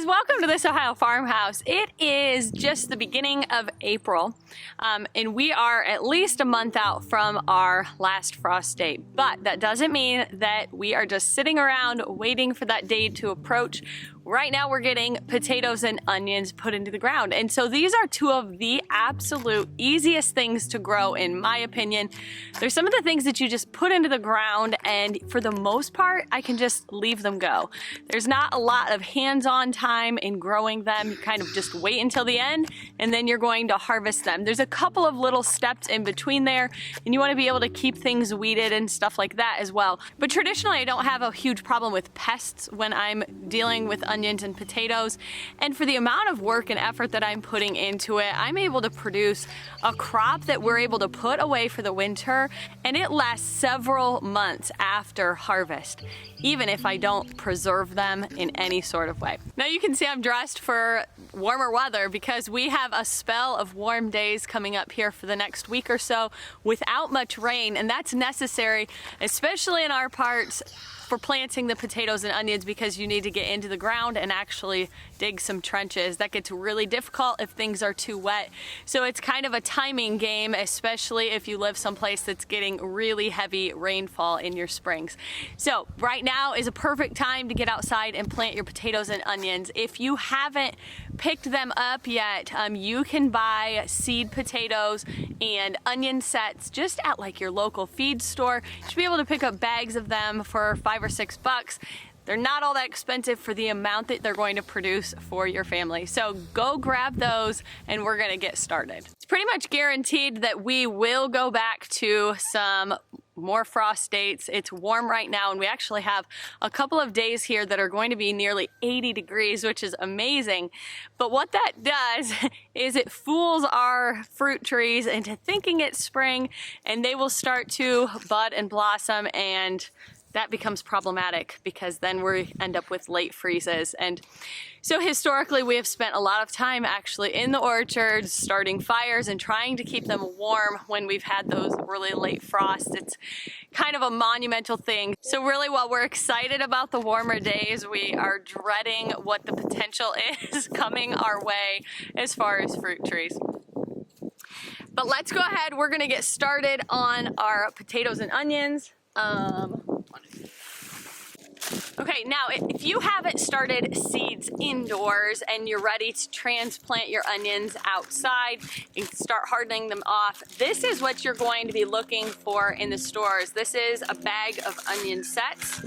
welcome to this Ohio farmhouse. It is just the beginning of April, and we are at least a month out from our last frost date. But that doesn't mean that we are just sitting around waiting for that day to approach. Right now we're getting potatoes and onions put into the ground. And so these are two of the absolute easiest things to grow in my opinion. There's some of the things that you just put into the ground and for the most part, I can just leave them go. There's not a lot of hands-on time in growing them. You kind of just wait until the end and then you're going to harvest them. There's a couple of little steps in between there and you want to be able to keep things weeded and stuff like that as well. But traditionally I don't have a huge problem with pests when I'm dealing with onions and potatoes, and for the amount of work and effort that I'm putting into it, I'm able to produce a crop that we're able to put away for the winter and it lasts several months after harvest, even if I don't preserve them in any sort of way. Now you can see I'm dressed for warmer weather because we have a spell of warm days coming up here for the next week or so without much rain, and that's necessary, especially in our parts, for planting the potatoes and onions, because you need to get into the ground and actually dig some trenches. That gets really difficult if things are too wet. So it's kind of a timing game, especially if you live someplace that's getting really heavy rainfall in your springs. So right now is a perfect time to get outside and plant your potatoes and onions. If you haven't picked them up yet, you can buy seed potatoes and onion sets just at like your local feed store. You should be able to pick up bags of them for $5 or $6. They're not all that expensive for the amount that they're going to produce for your family. So go grab those and we're gonna get started. It's pretty much guaranteed that we will go back to some more frost dates. It's warm right now and we actually have a couple of days here that are going to be nearly 80 degrees, which is amazing. But what that does is it fools our fruit trees into thinking it's spring and they will start to bud and blossom, and that becomes problematic because then we end up with late freezes. And so historically we have spent a lot of time actually in the orchards starting fires and trying to keep them warm when we've had those really late frosts. It's kind of a monumental thing. So really, while we're excited about the warmer days, we are dreading what the potential is coming our way as far as fruit trees. But let's go ahead, we're gonna get started on our potatoes and onions. Okay, now if you haven't started seeds indoors and you're ready to transplant your onions outside and start hardening them off, this is what you're going to be looking for in the stores. This is a bag of onion sets.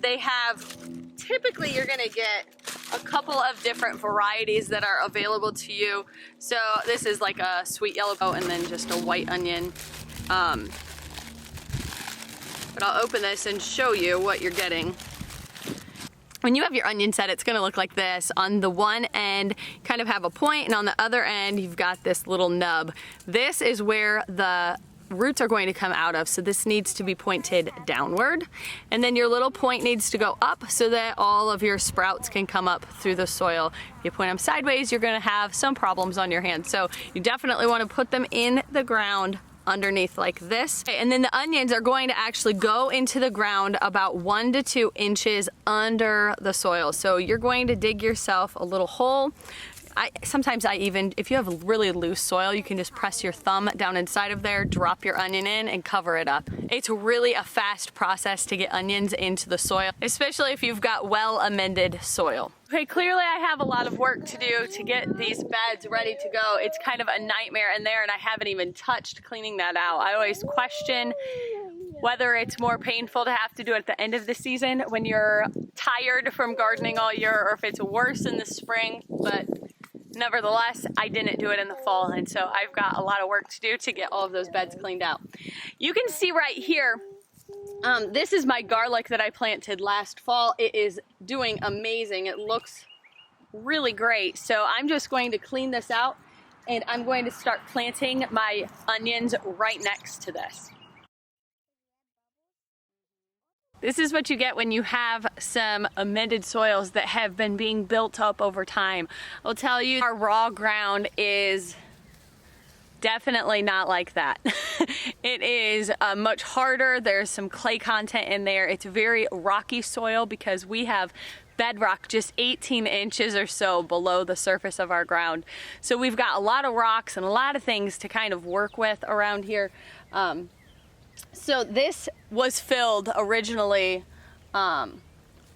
They have, typically you're gonna get a couple of different varieties that are available to you. So this is like a sweet yellow and then just a white onion. But I'll open this and show you what you're getting. When you have your onion set, it's gonna look like this. On the one end, kind of have a point, and on the other end, you've got this little nub. This is where the roots are going to come out of, so this needs to be pointed downward. And then your little point needs to go up so that all of your sprouts can come up through the soil. If you point them sideways, you're gonna have some problems on your hands. So you definitely wanna put them in the ground underneath like this. And then the onions are going to actually go into the ground about 1 to 2 inches under the soil. So you're going to dig yourself a little hole. Sometimes if you have really loose soil, you can just press your thumb down inside of there, drop your onion in and cover it up. It's really a fast process to get onions into the soil, especially if you've got well-amended soil. Okay, clearly I have a lot of work to do to get these beds ready to go. It's kind of a nightmare in there and I haven't even touched cleaning that out. I always question whether it's more painful to have to do it at the end of the season when you're tired from gardening all year, or if it's worse in the spring, but nevertheless, I didn't do it in the fall, and so I've got a lot of work to do to get all of those beds cleaned out. You can see right here, this is my garlic that I planted last fall. It is doing amazing. It looks really great. So I'm just going to clean this out and I'm going to start planting my onions right next to this. This is what you get when you have some amended soils that have been being built up over time. I'll tell you, our raw ground is definitely not like that. It is much harder. There's some clay content in there. It's very rocky soil because we have bedrock just 18 inches or so below the surface of our ground. So we've got a lot of rocks and a lot of things to kind of work with around here. So this was filled originally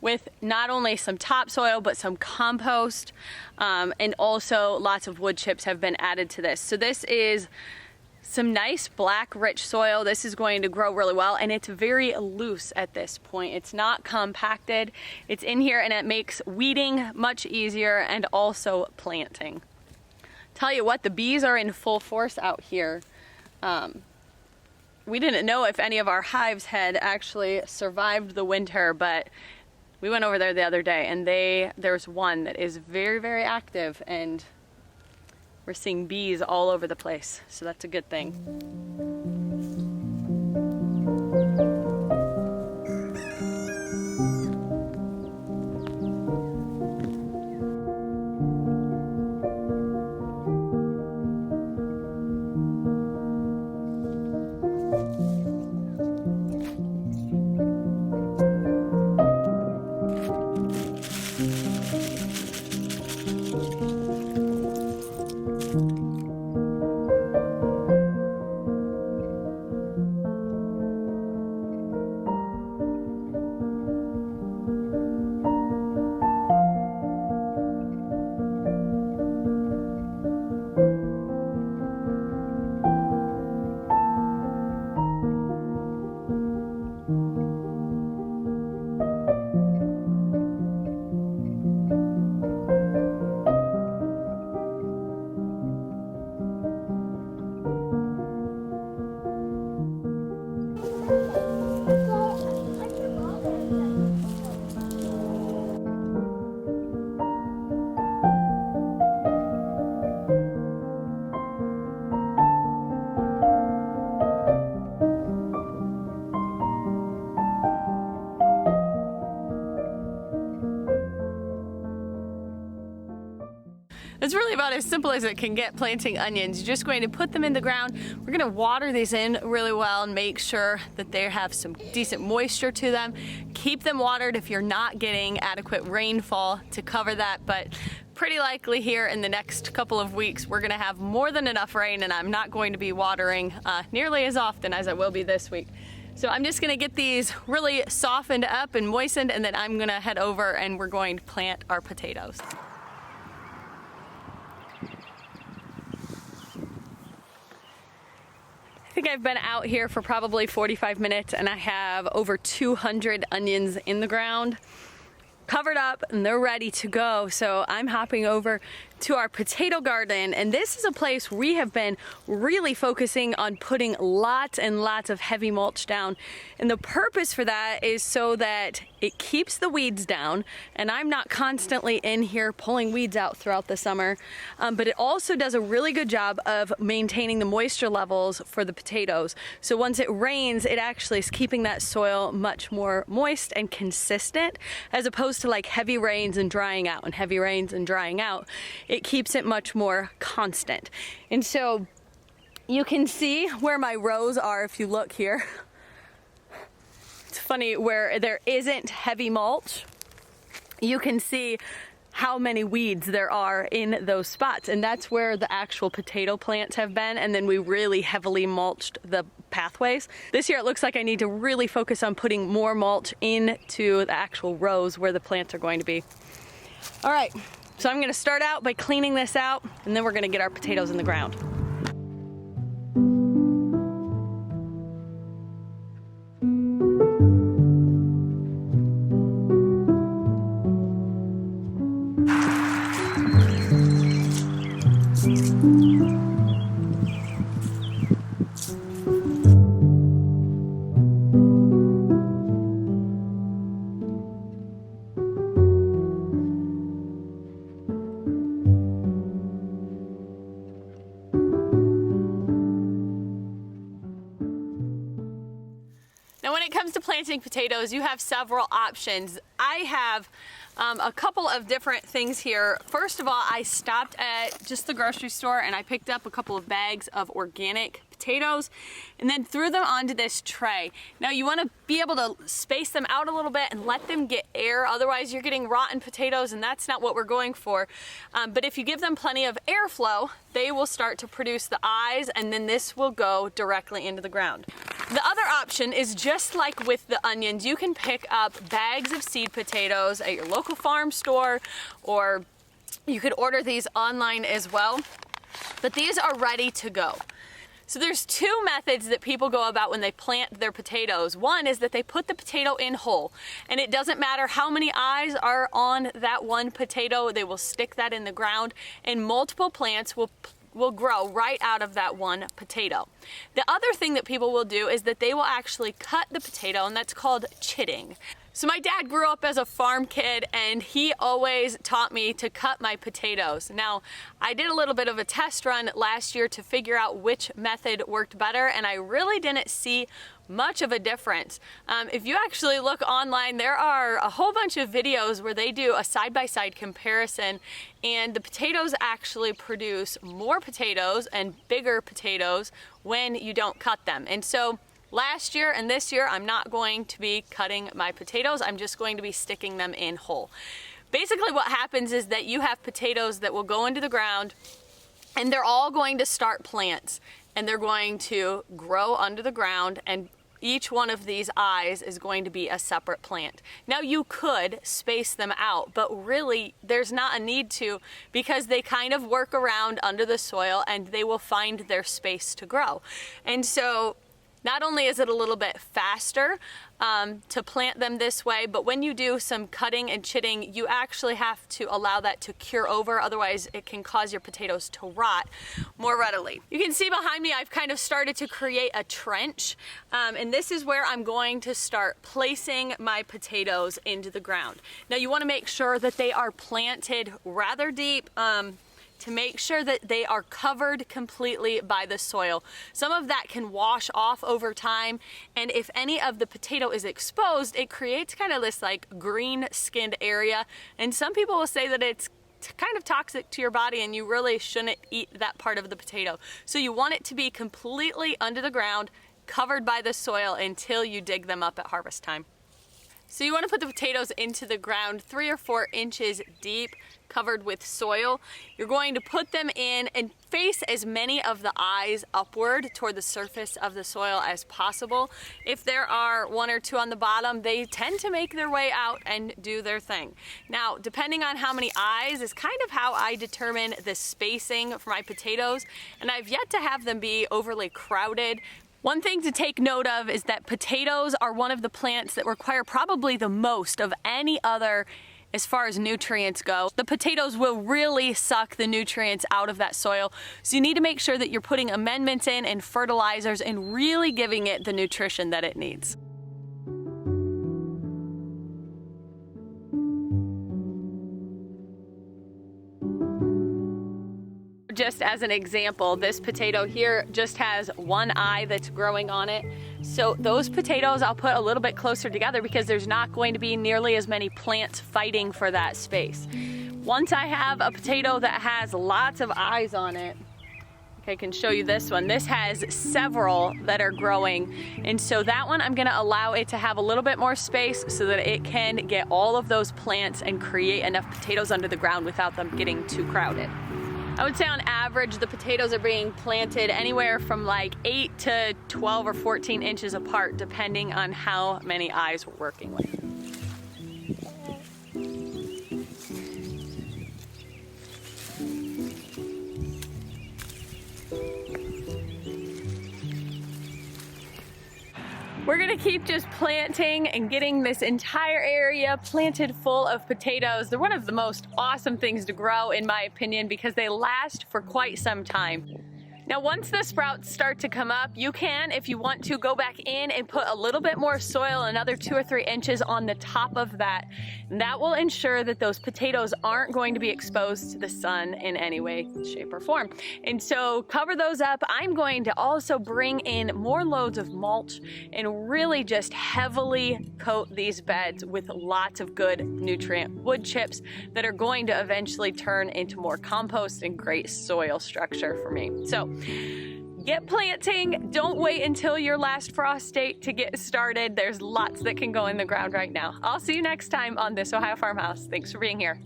with not only some topsoil but some compost, and also lots of wood chips have been added to this. So this is some nice black rich soil. This is going to grow really well, and it's very loose at this point. It's not compacted. It's in here, and it makes weeding much easier and also planting. Tell you what, the bees are in full force out here. We didn't know if any of our hives had actually survived the winter, but we went over there the other day, and there's one that is very, very active, and we're seeing bees all over the place, so that's a good thing. It's really about as simple as it can get planting onions. You're just going to put them in the ground. We're going to water these in really well and make sure that they have some decent moisture to them. Keep them watered if you're not getting adequate rainfall to cover that, but pretty likely here in the next couple of weeks we're going to have more than enough rain, and I'm not going to be watering nearly as often as I will be this week. So I'm just going to get these really softened up and moistened, and then I'm going to head over and we're going to plant our potatoes. I think I've been out here for probably 45 minutes, and I have over 200 onions in the ground, covered up, and they're ready to go. So I'm hopping over to our potato garden, and this is a place we have been really focusing on putting lots and lots of heavy mulch down, and the purpose for that is so that it keeps the weeds down, and I'm not constantly in here pulling weeds out throughout the summer, but it also does a really good job of maintaining the moisture levels for the potatoes. So once it rains, it actually is keeping that soil much more moist and consistent, as opposed to like heavy rains and drying out and heavy rains and drying out. It keeps it much more constant. And so you can see where my rows are if you look here. It's funny, where there isn't heavy mulch, you can see how many weeds there are in those spots, and that's where the actual potato plants have been, and then we really heavily mulched the pathways. This year it looks like I need to really focus on putting more mulch into the actual rows where the plants are going to be. All right, so I'm going to start out by cleaning this out, and then we're going to get our potatoes in the ground. Now when it comes to planting potatoes, you have several options. I have a couple of different things here. First of all, I stopped at just the grocery store and I picked up a couple of bags of organic potatoes. potatoes and then threw them onto this tray. Now you want to be able to space them out a little bit and let them get air, otherwise you're getting rotten potatoes and that's not what we're going for. But if you give them plenty of airflow, they will start to produce the eyes, and then this will go directly into the ground. The other option is just like with the onions. You can pick up bags of seed potatoes at your local farm store, or you could order these online as well, but these are ready to go. So there's two methods that people go about when they plant their potatoes. One is that they put the potato in whole, and it doesn't matter how many eyes are on that one potato, they will stick that in the ground, and multiple plants will grow right out of that one potato. The other thing that people will do is that they will actually cut the potato, and that's called chitting. So my dad grew up as a farm kid, and he always taught me to cut my potatoes. Now, I did a little bit of a test run last year to figure out which method worked better, and I really didn't see much of a difference. If you actually look online, there are a whole bunch of videos where they do a side-by-side comparison, and the potatoes actually produce more potatoes and bigger potatoes when you don't cut them. And so last year and this year, I'm not going to be cutting my potatoes. I'm just going to be sticking them in whole. Basically what happens is that you have potatoes that will go into the ground, and they're all going to start plants, and they're going to grow under the ground, and each one of these eyes is going to be a separate plant. Now you could space them out, but really there's not a need to, because they kind of work around under the soil and they will find their space to grow. And so not only is it a little bit faster to plant them this way, but when you do some cutting and chitting, you actually have to allow that to cure over, otherwise it can cause your potatoes to rot more readily. You can see behind me I've kind of started to create a trench, and this is where I'm going to start placing my potatoes into the ground. Now you want to make sure that they are planted rather deep, to make sure that they are covered completely by the soil. Some of that can wash off over time, and if any of the potato is exposed, it creates kind of this like green skinned area, and some people will say that it's kind of toxic to your body and you really shouldn't eat that part of the potato. So you want it to be completely under the ground, covered by the soil until you dig them up at harvest time. So you want to put the potatoes into the ground 3 or 4 inches deep, covered with soil. You're going to put them in and face as many of the eyes upward toward the surface of the soil as possible. If there are 1 or 2 on the bottom, they tend to make their way out and do their thing. Now, depending on how many eyes is kind of how I determine the spacing for my potatoes, and I've yet to have them be overly crowded. One thing to take note of is that potatoes are one of the plants that require probably the most of any other as far as nutrients go. The potatoes will really suck the nutrients out of that soil, so you need to make sure that you're putting amendments in and fertilizers and really giving it the nutrition that it needs. Just as an example, this potato here just has 1 eye that's growing on it. So those potatoes I'll put a little bit closer together because there's not going to be nearly as many plants fighting for that space. Once I have a potato that has lots of eyes on it, I can show you this one. This has several that are growing, and so that one I'm going to allow it to have a little bit more space so that it can get all of those plants and create enough potatoes under the ground without them getting too crowded. I would say on average the potatoes are being planted anywhere from like 8 to 12 or 14 inches apart, depending on how many eyes we're working with. We're gonna keep just planting and getting this entire area planted full of potatoes. They're one of the most awesome things to grow, in my opinion, because they last for quite some time. Now, once the sprouts start to come up, you can, if you want to, go back in and put a little bit more soil, another 2 or 3 inches on the top of that. And that will ensure that those potatoes aren't going to be exposed to the sun in any way, shape, or form. And so cover those up. I'm going to also bring in more loads of mulch and really just heavily coat these beds with lots of good nutrient wood chips that are going to eventually turn into more compost and great soil structure for me. So get planting. Don't wait until your last frost date to get started. There's lots that can go in the ground right now. I'll see you next time on This Ohio Farmhouse. Thanks for being here.